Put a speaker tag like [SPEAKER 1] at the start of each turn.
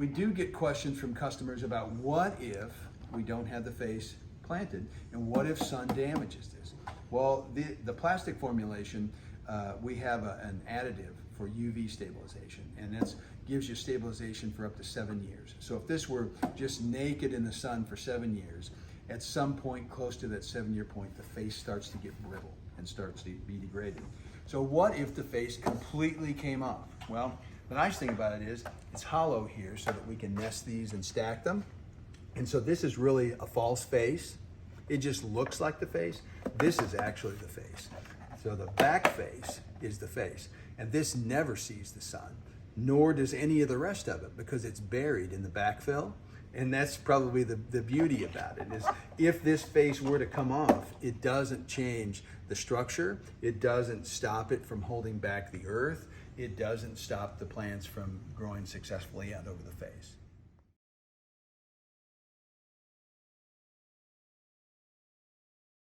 [SPEAKER 1] we do get questions from customers about what if we don't have the face planted, and what if sun damages this? Well, the plastic formulation, we have an additive for UV stabilization, and that gives you stabilization for up to 7 years. So if this were just naked in the sun for 7 years, at some point close to that 7-year point, the face starts to get brittle and starts to be degraded. So what if the face completely came off? Well, the nice thing about it is it's hollow here so that we can nest these and stack them. And so this is really a false face. It just looks like the face. This is actually the face. So the back face is the face. And this never sees the sun, nor does any of the rest of it, because it's buried in the backfill. And that's probably the beauty about it, is if this face were to come off, it doesn't change the structure. It doesn't stop it from holding back the earth. It doesn't stop the plants from growing successfully out over the face.